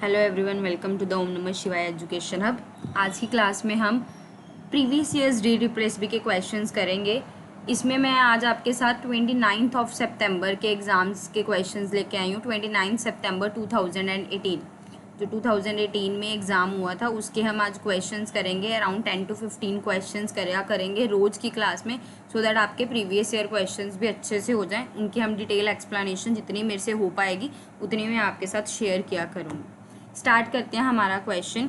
Hello everyone, welcome to the Om Namah Shivaya education hub. आज की class में हम प्रीवियस ईयर्स डी रिप्लेस के क्वेश्चंस करेंगे। इसमें मैं आज आपके साथ 29 ऑफ सितंबर के एग्ज़ाम्स के क्वेश्चंस लेके आई हूँ। 29 सितंबर 2018 जो 2018 में एग्ज़ाम हुआ था उसके हम आज क्वेश्चंस करेंगे। अराउंड 10 to 15 क्वेश्चंस करेंगे रोज़ की क्लास में, सो दैट आपके प्रीवियस ईयर क्वेश्चंस भी अच्छे से हो जाएं। उनकी हम डिटेल एक्सप्लेनेशन जितनी मेरे से हो पाएगी उतनी मैं आपके साथ शेयर किया करूँगी। स्टार्ट करते हैं हमारा question.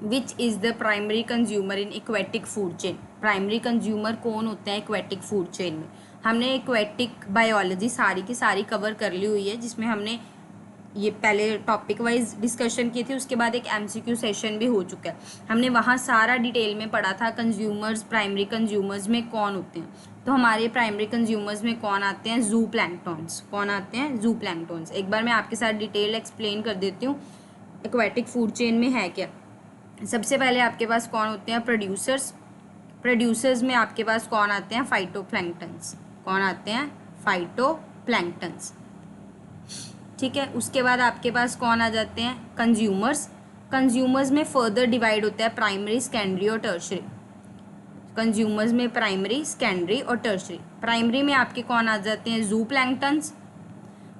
Which is the primary consumer in aquatic food chain. Primary consumer कौन होते हैं इक्वेटिक फूड चेन में? हमने इक्वेटिक बायोलॉजी सारी की सारी कवर कर ली हुई है, जिसमें हमने ये पहले टॉपिक वाइज डिस्कशन की थी, उसके बाद एक एमसीक्यू सेशन भी हो चुका है। हमने वहाँ सारा डिटेल में पढ़ा था कंज्यूमर्स, प्राइमरी कंज्यूमर्स में कौन होते हैं। तो हमारे प्राइमरी कंज्यूमर्स में कौन आते हैं? जू प्लैंक्टॉन्स। कौन आते हैं? जू प्लैंक्टॉन्स। एक बार मैं आपके साथ डिटेल एक्सप्लेन कर देती हूँ एक्वेटिक फूड चेन में है क्या। सबसे पहले आपके पास कौन होते हैं? प्रोड्यूसर्स। प्रोड्यूसर्स में आपके पास कौन आते हैं? फाइटोप्लैंक्टन्स। कौन आते हैं? फाइटोप्लैंक्टन्स। ठीक है, उसके बाद आपके पास कौन आ जाते हैं? कंज्यूमर्स। कंज्यूमर्स में फर्दर डिवाइड होता है प्राइमरी, सेकेंडरी और टर्शरी। कंज्यूमर्स में प्राइमरी, सेकेंडरी और टर्शरी। प्राइमरी में आपके कौन आ जाते हैं? जू प्लैंक्टन्स।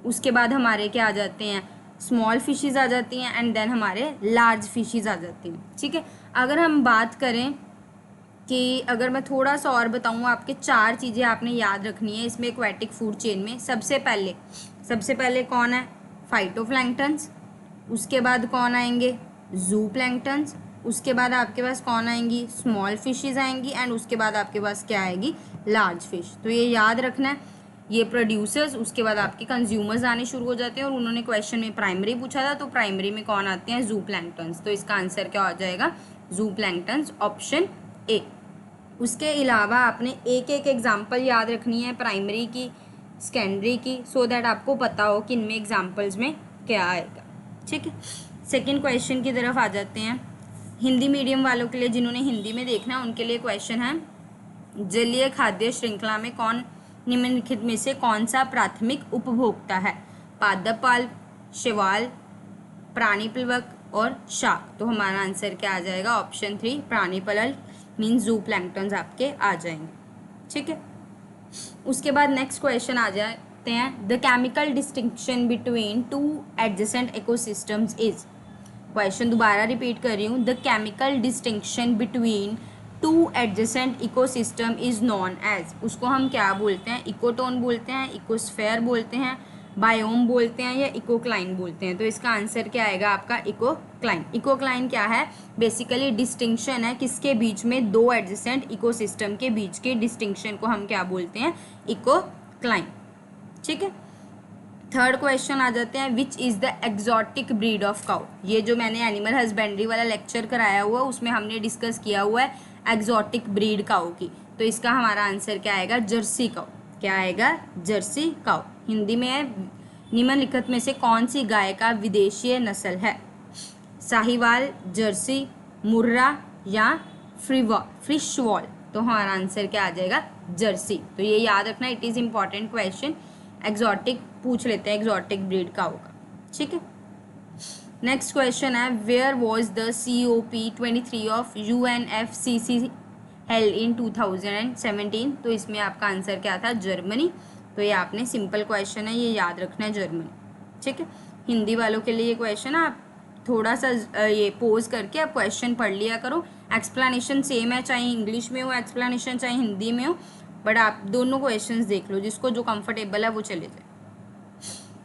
उसके बाद हमारे क्या आ जाते हैं? स्मॉल फिशेज आ जाती हैं, एंड देन हमारे लार्ज फिशेज आ जाती हैं। ठीक है, अगर हम बात करें कि अगर मैं थोड़ा सा और बताऊँ आपके, चार चीज़ें आपने याद रखनी है इसमें एक्वेटिक फूड चेन में। सबसे पहले कौन है? फाइटोप्लैंक्टन्स। उसके बाद कौन आएंगे? जू प्लैंक्टन्स। उसके बाद आपके पास कौन आएंगी? स्मॉल फिशेज आएंगी, एंड उसके बाद आपके पास क्या आएगी? Large fish. तो ये याद रखना है, ये प्रोड्यूसर्स। उसके बाद आपके कंज्यूमर्स आने शुरू हो जाते हैं, और उन्होंने क्वेश्चन में प्राइमरी पूछा था, तो प्राइमरी में कौन आते हैं? जू प्लैंक्टन्स। तो इसका आंसर क्या हो जाएगा? जू प्लैंक्टन्स, ऑप्शन ए। उसके अलावा आपने एक एक एग्जाम्पल याद रखनी है प्राइमरी की, सेकेंडरी की, सो दैट आपको पता हो कि इनमें एग्जाम्पल्स में क्या आएगा। ठीक है, सेकेंड क्वेश्चन की तरफ आ जाते हैं। हिंदी मीडियम वालों के लिए, जिन्होंने हिंदी में देखना उनके लिए क्वेश्चन है, जलीय खाद्य श्रृंखला में कौन निम्नलिखित में से कौन सा प्राथमिक उपभोक्ता है? पादप, शैवाल, प्राणीप्लवक और शाक। तो हमारा आंसर क्या आ जाएगा? ऑप्शन 3, प्राणीपलल मीन्स जू प्लैंक्टन्स आपके आ जाएंगे। ठीक है, उसके बाद नेक्स्ट क्वेश्चन आ जाते हैं। The chemical distinction between two adjacent ecosystems is. Question दोबारा रिपीट कर रही हूँ। The chemical distinction between two adjacent ecosystem is known as. उसको हम क्या बोलते हैं? इकोटोन बोलते हैं, इकोस्फेयर बोलते हैं, बायोम बोलते हैं, या इकोक्लाइन बोलते हैं। तो इसका आंसर क्या आएगा आपका? इकोक्लाइन। इकोक्लाइन क्या है? बेसिकली डिस्टिंक्शन है किसके बीच में? दो एडजेसेंट इकोसिस्टम के बीच के डिस्टिंक्शन को हम क्या बोलते हैं? इकोक्लाइन। ठीक है, थर्ड क्वेश्चन आ जाते हैं। Which is the exotic breed of cow. ये जो मैंने एनिमल हस्बेंड्री वाला लेक्चर कराया हुआ उसमें हमने डिस्कस किया हुआ है एग्जॉटिक ब्रीड काउ की। तो इसका हमारा आंसर क्या आएगा? Jersey cow. क्या आएगा? Jersey cow. हिंदी में है, निम्नलिखित में से कौन सी गाय का विदेशीय नस्ल है? साहिवाल, जर्सी, मुर्रा या फ्रिशवॉल। तो हमारा आंसर क्या आ जाएगा? जर्सी। तो ये याद रखना, it is important question. Exotic पूछ लेते हैं, एग्जॉटिक ब्रीड काउ का। ठीक है, नेक्स्ट क्वेश्चन है, where was the COP23 of UNFCCC held in 2017। तो इसमें आपका आंसर क्या था? जर्मनी। तो ये आपने सिंपल क्वेश्चन है, ये याद रखना है, जर्मनी। ठीक है, हिंदी वालों के लिए ये क्वेश्चन आप थोड़ा सा ये पोज करके आप क्वेश्चन पढ़ लिया करो। एक्सप्लेनेशन सेम है, चाहे इंग्लिश में हो एक्सप्लेनेशन, चाहे हिंदी में हो, बट आप दोनों क्वेश्चंस देख लो, जिसको जो कंफर्टेबल है वो चले जाए।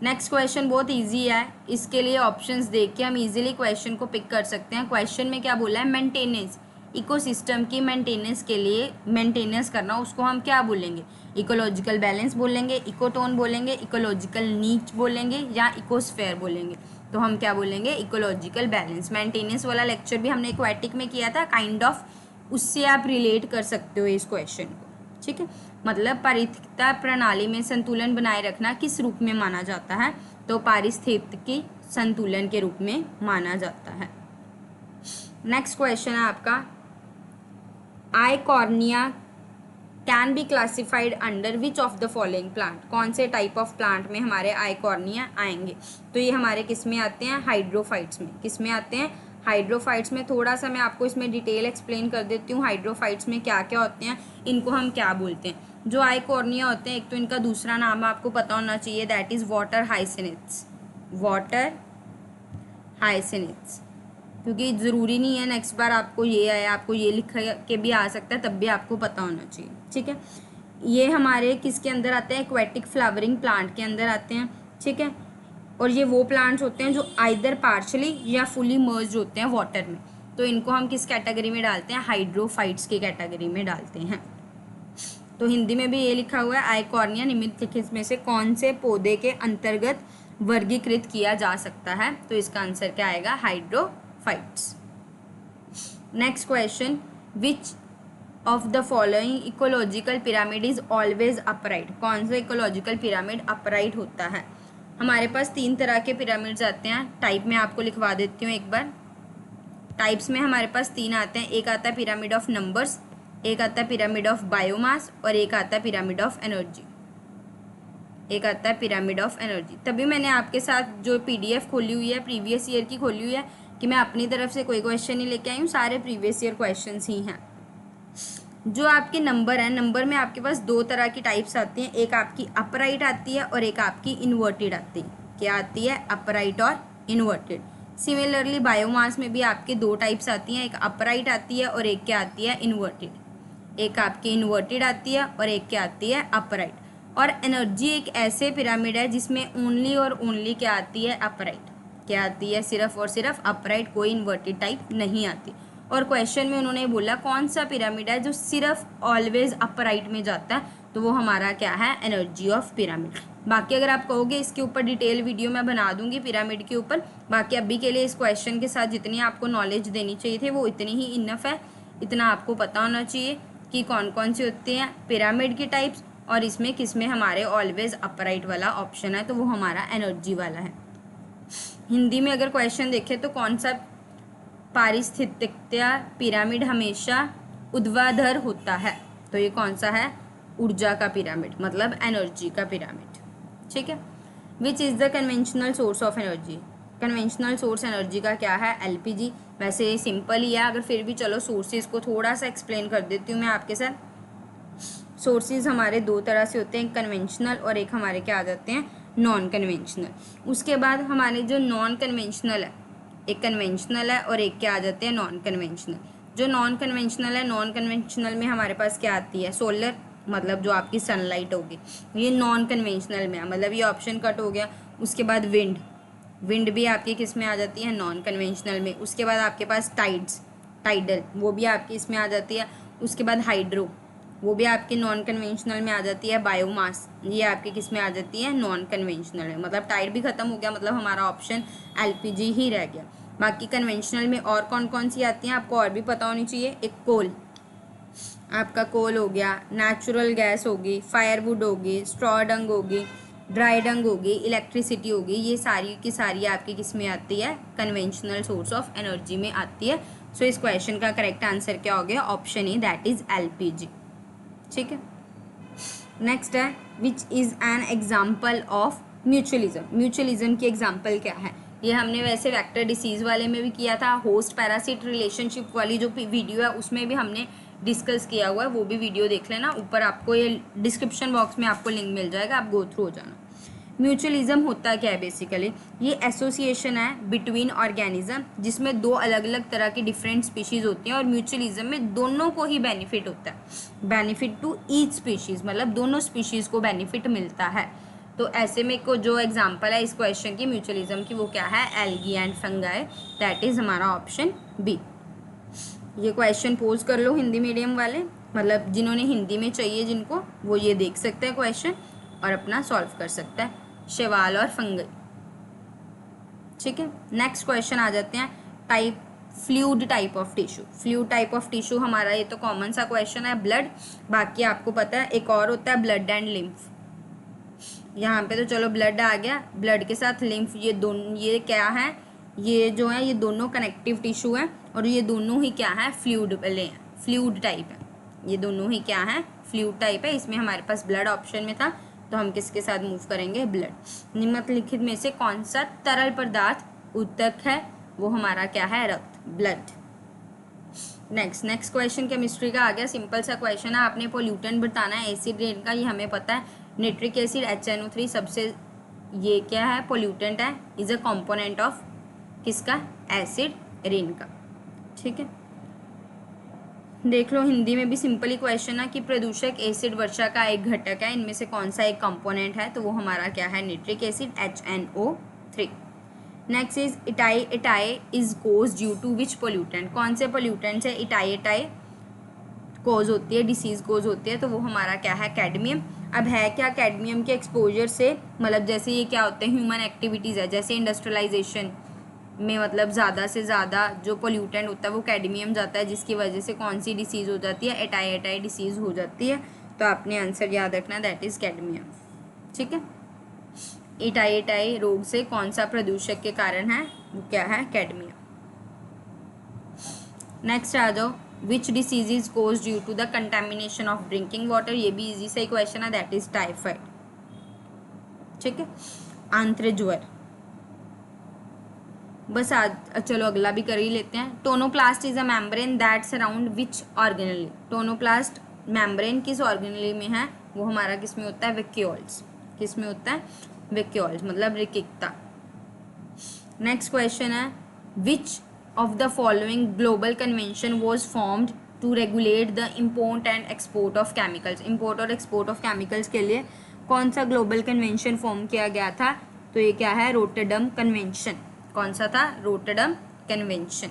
नेक्स्ट क्वेश्चन बहुत इजी है, इसके लिए ऑप्शंस देख के हम इजीली क्वेश्चन को पिक कर सकते हैं। क्वेश्चन में क्या बोला है? मेंटेनेंस, इकोसिस्टम की मेंटेनेंस के लिए मेंटेनेंस करना, उसको हम क्या बोलेंगे? इकोलॉजिकल बैलेंस बोलेंगे, इकोटोन बोलेंगे, इकोलॉजिकल नीच बोलेंगे, या इकोस्फेयर बोलेंगे। तो हम क्या बोलेंगे? Ecological balance. मेंटेनेंस वाला लेक्चर भी हमने एक्वेटिक में किया था, काइंड ऑफ उससे आप रिलेट कर सकते हो इस क्वेश्चन को। ठीक है, मतलब पारिस्थितिकी प्रणाली में संतुलन बनाए रखना किस रूप में माना जाता है? तो पारिस्थितिकी संतुलन के रूप में माना जाता है। नेक्स्ट क्वेश्चन है आपका, Eichhornia can be classified under which of the following plant, कौन से टाइप ऑफ प्लांट में हमारे आइकॉर्निया आएंगे? तो ये हमारे किस में आते हैं? हाइड्रोफाइट्स में। किस में आते हैं? हाइड्रोफाइट्स में। थोड़ा सा मैं आपको इसमें डिटेल एक्सप्लेन कर देती हूँ हाइड्रोफाइट्स में क्या क्या होते हैं, इनको हम क्या बोलते हैं। जो आइकॉर्निया होते हैं, एक तो इनका दूसरा नाम आपको पता होना चाहिए, दैट इज़ वाटर हाइसिनिथ्स। वाटर हाइसिनिथ्स, क्योंकि ज़रूरी नहीं है नेक्स्ट बार आपको ये आए, आपको ये लिख के भी आ सकता है, तब भी आपको पता होना चाहिए, ठीक है। ये हमारे किसके अंदर आते हैं? एक्वेटिक फ्लावरिंग प्लांट के अंदर आते हैं, ठीक है। और ये वो प्लांट्स होते हैं जो आइदर पार्शली या फुली मर्ज होते हैं वाटर में। तो इनको हम किस कैटेगरी में डालते हैं? हाइड्रोफाइट्स की कैटेगरी में डालते हैं। तो हिंदी में भी ये लिखा हुआ है, आइकॉर्निया निम्नलिखित में से कौन से पौधे के अंतर्गत वर्गीकृत किया जा सकता है? तो इसका आंसर क्या आएगा? Hydrophytes. Next question, which of the following ecological pyramid is always upright? कौन सा इकोलॉजिकल पिरामिड अपराइट होता है? हमारे पास 3 तरह के पिरामिड्स आते हैं। टाइप में आपको लिखवा देती हूँ एक बार। टाइप्स में हमारे पास 3 आते हैं। एक आता है पिरामिड ऑफ नंबर्स, एक आता है पिरामिड ऑफ बायोमास, और एक आता है पिरामिड ऑफ एनर्जी। एक आता है पिरामिड ऑफ एनर्जी। तभी मैंने आपके साथ जो PDF खोली हुई है, प्रीवियस ईयर की खोली हुई है, कि मैं अपनी तरफ से कोई क्वेश्चन नहीं लेके आई हूँ, सारे प्रीवियस ईयर क्वेश्चंस ही हैं। जो आपके नंबर है, नंबर में आपके पास 2 तरह की टाइप्स आती हैं। एक आपकी अपराइट आती है और एक आपकी इन्वर्टेड आती है। क्या आती है? अपराइट और इन्वर्टेड। सिमिलरली बायोमास में भी आपके 2 टाइप्स आती हैं, एक अपराइट आती है और एक क्या आती है? इन्वर्टेड। एक आपकी इन्वर्टेड आती है और एक क्या आती है? अपराइट। और एनर्जी एक ऐसे पिरामिड है जिसमें ओनली और ओनली क्या आती है? अपराइट। क्या आती है? सिर्फ और सिर्फ अपराइट, कोई इन्वर्टेड टाइप नहीं आती। और क्वेश्चन में उन्होंने बोला कौन सा पिरामिड है जो सिर्फ ऑलवेज अपराइट में जाता है, तो वो हमारा क्या है? Energy of pyramid. बाकी अगर आप कहोगे इसके ऊपर डिटेल वीडियो मैं बना दूंगी पिरामिड के ऊपर। बाकी अभी के लिए इस क्वेश्चन के साथ जितनी आपको नॉलेज देनी चाहिए थी वो इतनी ही इनफ है। इतना आपको पता होना चाहिए कि कौन कौन सी होती हैं पिरामिड की टाइप्स, और इसमें किस में हमारे ऑलवेज अपराइट वाला ऑप्शन है, तो वो हमारा एनर्जी वाला है। हिंदी में अगर क्वेश्चन देखें तो कौन सा पारिस्थितिकता पिरामिड हमेशा ऊर्ध्वाधर होता है? तो ये कौन सा है? ऊर्जा का पिरामिड, मतलब एनर्जी का पिरामिड, ठीक है। Which is the conventional source of energy? Conventional source energy का क्या है? LPG। वैसे सिंपल ही है, अगर फिर भी चलो सोर्सेज को थोड़ा सा एक्सप्लेन कर देती हूँ मैं आपके साथ। सोर्सेज हमारे 2 तरह से होते हैं, एक कन्वेंशनल और एक हमारे क्या आ जाते हैं? Non conventional. उसके बाद हमारे जो नॉन कन्वेंशनल है, एक कन्वेंशनल है और एक क्या आ जाते हैं? Non conventional. जो नॉन कन्वेंशनल है, नॉन कन्वेंशनल में हमारे पास क्या आती है? सोलर, मतलब जो आपकी सनलाइट होगी, ये नॉन कन्वेंशनल में है, मतलब ये ऑप्शन कट हो गया। उसके बाद विंड, विंड भी आपकी किस में आ जाती है? नॉन कन्वेंशनल में। उसके बाद आपके पास टाइड्स, टाइडल, वो भी आपकी इसमें आ जाती है। उसके बाद हाइड्रो, वो भी आपकी नॉन कन्वेंशनल में आ जाती है। बायोमास, ये आपकी किस में आ जाती है? नॉन कन्वेंशनल में। मतलब टाइड भी खत्म हो गया, मतलब हमारा ऑप्शन LPG ही रह गया। बाकी कन्वेंशनल में और कौन कौन सी आती हैं आपको और भी पता होनी चाहिए। एक कोल, आपका कोल हो गया, नेचुरल गैस होगी, फायरवुड होगी, स्ट्रॉ डंग होगी, ड्राई डंग होगी, इलेक्ट्रिसिटी होगी, ये सारी की सारी आपकी किस में आती है? कन्वेंशनल सोर्स ऑफ एनर्जी में आती है। सो इस क्वेश्चन का करेक्ट आंसर क्या हो गया? Option A, that is LPG, ठीक है। नेक्स्ट है, which is an example of mutualism? Mutualism की एग्जाम्पल क्या है? ये हमने वैसे वेक्टर डिसीज़ वाले में भी किया था, होस्ट पैरासिट रिलेशनशिप वाली जो वीडियो है उसमें भी हमने डिस्कस किया हुआ है, वो भी वीडियो देख लेना। ऊपर आपको ये डिस्क्रिप्शन बॉक्स में आपको लिंक मिल जाएगा, आप गो थ्रू हो जाना। म्यूचुअलिज्म होता क्या है? बेसिकली ये एसोसिएशन है बिटवीन ऑर्गेनिज्म, जिसमें 2 अलग अलग तरह की डिफरेंट स्पीशीज़ होती हैं, और म्यूचुअलिज्म में दोनों को ही बेनिफिट होता है। बेनिफिट टू ईच स्पीशीज़, मतलब दोनों स्पीशीज़ को बेनिफिट मिलता है। तो ऐसे में को जो एग्जांपल है इस क्वेश्चन की म्यूचुअलिज्म की, वो क्या है? Algae and fungi, that is हमारा ऑप्शन बी। ये क्वेश्चन पोज कर लो हिंदी मीडियम वाले, मतलब जिन्होंने हिंदी में चाहिए जिनको, वो ये देख सकते हैं क्वेश्चन और अपना सॉल्व कर सकता है। शैवाल और फंगल, ठीक है। नेक्स्ट क्वेश्चन आ जाते हैं, type fluid type of tissue. Fluid type of tissue हमारा ये तो कॉमन सा क्वेश्चन है, ब्लड। बाकी आपको पता है एक और होता है ब्लड एंड लिम्फ। यहाँ पे तो चलो ब्लड आ गया, ब्लड के साथ लिम्फ, ये दोनों, ये क्या है? ये जो है ये दोनों कनेक्टिव टिश्यू है, और ये दोनों ही क्या है? फ्लूइड वाले हैं, फ्लूइड टाइप है। ये दोनों ही क्या है? फ्लूइड टाइप है, इसमें हमारे पास ब्लड ऑप्शन में था, तो हम किसके साथ मूव करेंगे, ब्लड। निम्नलिखित में से कौन सा तरल पदार्थ उत्तक है, वो हमारा क्या है, रक्त, ब्लड। नेक्स्ट क्वेश्चन केमिस्ट्री का आ गया, सिंपल सा क्वेश्चन है, आपने पोल्यूटेंट बताना है, एसिड रेन का, ये हमें पता है, नाइट्रिक एसिड HNO3 सबसे, ये क्या है, पोल्यूटेंट है, इज अ कंपोनेंट ऑफ किसका, एसिड रेन का। ठीक है, देख लो हिंदी में भी सिंपल ही क्वेश्चन है कि प्रदूषक एसिड वर्षा का एक घटक है, इनमें से कौन सा एक कंपोनेंट है, तो वो हमारा क्या है, nitric acid HNO3। Next is itai is caused due to which pollutant, कौन से पोल्यूटेंट से इटाई कोज होती है, डिसीज कोज होती है, तो वो हमारा क्या है, कैडमियम। अब है क्या, कैडमियम के एक्सपोजर से, मतलब जैसे ये क्या होते हैं, ह्यूमन एक्टिविटीज़ है, जैसे इंडस्ट्रियलाइजेशन में मतलब ज़्यादा से ज़्यादा जो पोल्यूटेंट होता है वो कैडमियम जाता है, जिसकी वजह से कौन सी डिसीज़ हो जाती है, एटाई डिसीज़ हो जाती है। तो आपने आंसर याद रखना, दैट इज़ कैडमियम। ठीक है, एटाई रोग से कौन सा प्रदूषक के कारण है, वो क्या है, कैडमियम। नेक्स्ट आ जाओ, which disease is caused due to the contamination of drinking water, ये भी इजी सा ही क्वेश्चन है, दैट इज टाइफाइड। ठीक है, आंत्र ज्वर, बस आज चलो अगला भी कर ही लेते हैं। Tonoplast is a membrane that surround which organelle, tonoplast membrane किस ऑर्गेनली में है, वो हमारा किस में होता है, वैक्यूल्स, किस में होता है, वैक्यूल्स, मतलब रिकिकता। नेक्स्ट क्वेश्चन है, which of the following global convention was formed to regulate the import and export of chemicals, import और एक्सपोर्ट ऑफ केमिकल्स के लिए कौन सा ग्लोबल कन्वेंशन फॉर्म किया गया था, तो ये क्या है, रोटरडम कन्वेंशन। कौन सा था, रोटरडम कन्वेंशन।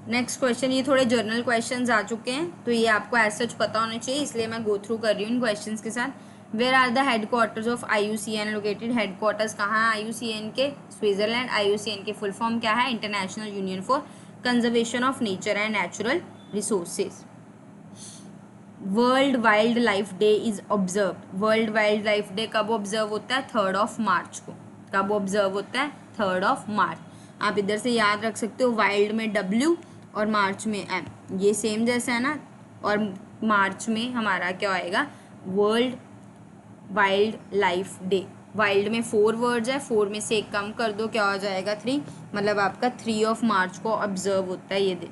नेक्स्ट क्वेश्चन, ये थोड़े जर्नल क्वेश्चंस आ चुके हैं, तो ये आपको एज सच पता होने चाहिए, इसलिए मैं गो थ्रू कर रही हूँ इन क्वेश्चंस के साथ। Where are the headquarters of IUCN located, headquarters कहाँ है IUCN के, स्विट्जरलैंड। IUCN के फुल फॉर्म क्या है, international union for conservation of nature and natural resources. World wildlife day is observe, world wildlife day कब observe होता है, 3 मार्च को। कब ऑब्जर्व होता है, 3 मार्च। आप इधर से याद रख सकते हो, वाइल्ड में W और मार्च में M, ये सेम जैसा है ना, और मार्च में हमारा क्या आएगा, world wildlife day. Wild में 4 वर्ड्स है, 4 में से एक कम कर दो, क्या हो जाएगा, 3, मतलब आपका 3 मार्च को ऑब्जर्व होता है ये दिन।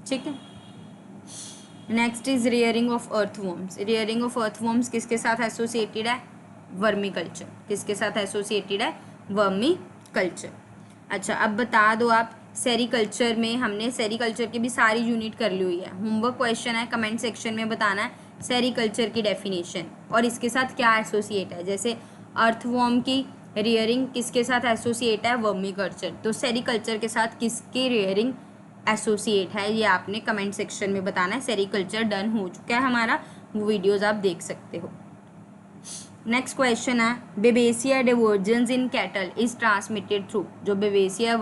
ठीक है, next is rearing of earthworms, rearing of earthworms किसके साथ एसोसिएटेड है, वर्मी कल्चर, किसके साथ एसोसिएटेड है, वर्मी कल्चर। अच्छा, अब बता दो आप, सेरीकल्चर में हमने सेरीकल्चर की भी सारी यूनिट कर ली हुई है, होमवर्क क्वेश्चन है, कमेंट सेक्शन में बताना है सेरीकल्चर की डेफिनेशन और इसके साथ क्या एसोसिएट है। जैसे अर्थवॉर्म की रेयरिंग किसके साथ एसोसिएट है, वर्मी कल्चर, तो सेरीकल्चर के साथ किसकी रेयरिंग एसोसिएट है, ये आपने कमेंट सेक्शन में बताना है। सेरीकल्चर डन हो चुका है हमारा, वो वीडियोज़ आप देख सकते हो। नेक्स्ट क्वेश्चन है, babesia divergence in cattle is transmitted through, जो बेबेसिया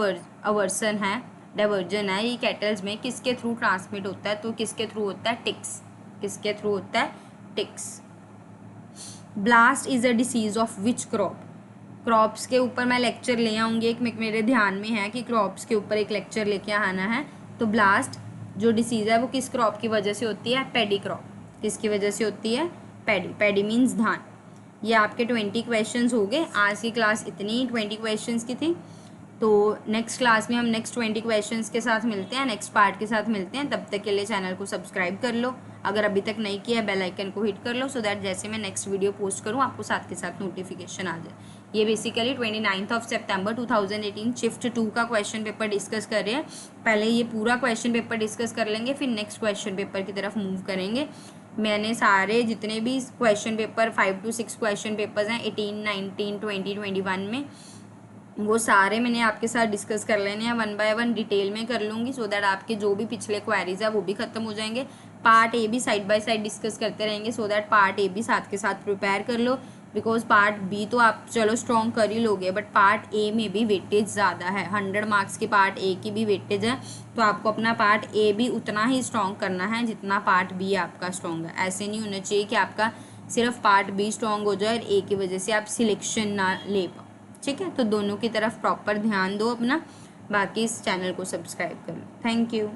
अवर्सन है, डाइवर्जन है, ये कैटल्स में किसके थ्रू ट्रांसमिट होता है, तो किसके थ्रू होता है, टिक्स, किसके थ्रू होता है, ticks. Blast is a disease of which crop, crops के ऊपर मैं लेक्चर ले आऊँगी, एक मेरे ध्यान में है कि क्रॉप्स के ऊपर एक लेक्चर लेके आना है। तो ब्लास्ट जो डिसीज़ है वो किस क्रॉप की वजह से होती है, पैडी क्रॉप, किसकी वजह से होती है, पैडी, पैडी मीन्स धान। ये आपके 20 क्वेश्चंस हो गए, आज की क्लास इतनी 20 क्वेश्चंस की थी। तो नेक्स्ट क्लास में हम नेक्स्ट 20 क्वेश्चंस के साथ मिलते हैं, नेक्स्ट पार्ट के साथ मिलते हैं। तब तक के लिए चैनल को सब्सक्राइब कर लो, अगर अभी तक नहीं किया बेल आइकन को हिट कर लो, सो दैट जैसे मैं नेक्स्ट वीडियो पोस्ट करूँ आपको साथ के साथ नोटिफिकेशन आ जाए। ये बेसिकली 29 सितंबर 2018 शिफ्ट 2 का क्वेश्चन पेपर डिस्कस कर रहे हैं। पहले ये पूरा क्वेश्चन पेपर डिस्कस कर लेंगे, फिर नेक्स्ट क्वेश्चन पेपर की तरफ मूव करेंगे। मैंने सारे जितने भी question paper 5 to 6 question papers हैं 18, 19, 20, 21 में, वो सारे मैंने आपके साथ डिस्कस कर लेने हैं, 1 by 1 डिटेल में कर लूँगी, सो दैट आपके जो भी पिछले क्वेरीज है वो भी खत्म हो जाएंगे। पार्ट ए भी साइड बाय साइड डिस्कस करते रहेंगे, सो दैट पार्ट ए भी साथ के साथ प्रिपेयर कर लो, बिकॉज पार्ट बी तो आप चलो स्ट्रॉन्ग कर ही लोगे, बट पार्ट ए में भी वेटेज ज़्यादा है, 100 मार्क्स की पार्ट ए की भी वेटेज है, तो आपको अपना पार्ट ए भी उतना ही स्ट्रॉन्ग करना है जितना पार्ट बी आपका स्ट्रॉन्ग है। ऐसे नहीं होना चाहिए कि आपका सिर्फ पार्ट बी स्ट्रॉन्ग हो जाए और ए की वजह से आप सिलेक्शन ना ले पाओ। ठीक है, तो दोनों की तरफ प्रॉपर ध्यान दो अपना, बाकी इस चैनल को सब्सक्राइब कर लो। Thank you.